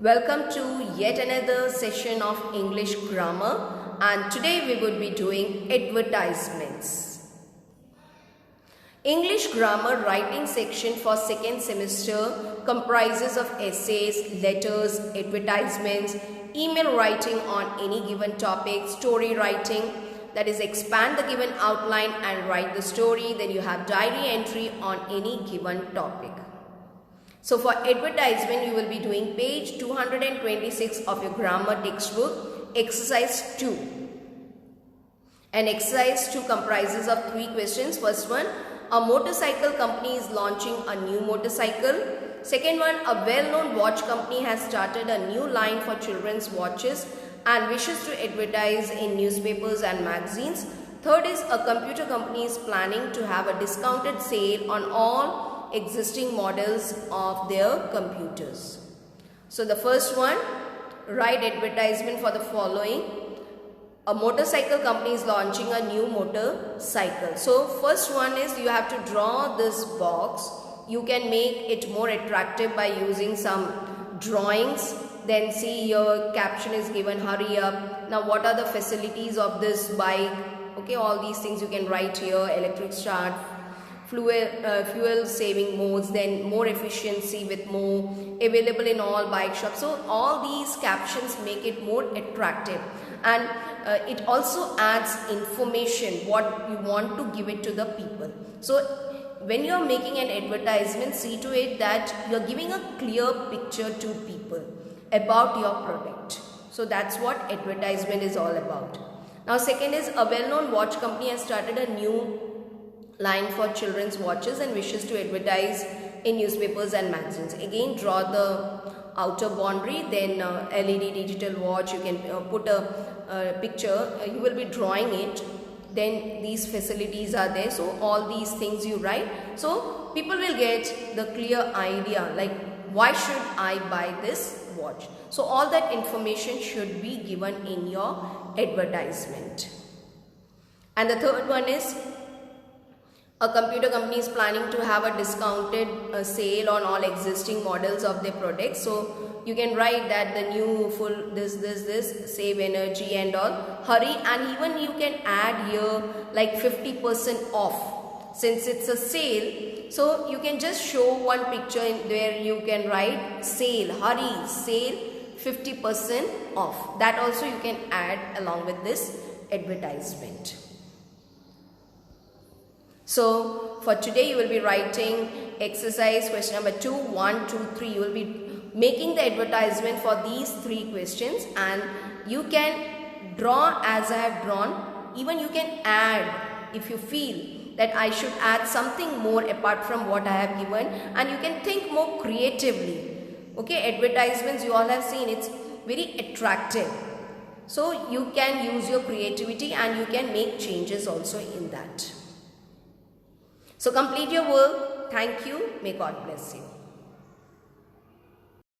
Welcome to yet another session of English grammar, and today we would be doing advertisements. English grammar writing section for second semester comprises of essays, letters, advertisements, email writing on any given topic, story writing, that is expand the given outline and write the story. Then you have diary entry on any given topic. So for advertisement, you will be doing page 226 of your grammar textbook, exercise 2. And exercise 2 comprises of 3 questions. First one, a motorcycle company is launching a new motorcycle. Second one, a well-known watch company has started a new line for children's watches and wishes to advertise in newspapers and magazines. Third is, a computer company is planning to have a discounted sale on all existing models of their computers. So the first one, write advertisement for the following. A motorcycle company is launching a new motorcycle. So first one is, you have to draw this box. You can make it more attractive by using some drawings. Then see, your caption is given, hurry up. Now what are the facilities of this bike? Okay, all these things you can write here. Electric start, fuel saving modes, then more efficiency with more, available in all bike shops. So all these captions make it more attractive, and it also adds information what you want to give it to the people. So when you are making an advertisement, see to it that you are giving a clear picture to people about your product. So that's what advertisement is all about. Now second is, a well-known watch company has started a new line for children's watches and wishes to advertise in newspapers and magazines. Again, draw the outer boundary, then LED digital watch, you can put a picture, you will be drawing it, then these facilities are there. So all these things you write, so people will get the clear idea, like why should I buy this watch. So all that information should be given in your advertisement. And the third one is, a computer company is planning to have a discounted sale on all existing models of their products. So you can write that the new full this save energy and all, hurry, and even you can add here like 50% off since it's a sale. So you can just show one picture in where you can write sale, hurry, sale, 50% off. That also you can add along with this advertisement. So for today you will be writing exercise question number 2, 1, 2, 3. You will be making the advertisement for these 3 questions, and you can draw as I have drawn. Even you can add if you feel that I should add something more apart from what I have given, and you can think more creatively. Okay, advertisements you all have seen, it's very attractive. So you can use your creativity and you can make changes also in that. So complete your work. Thank you. May God bless you.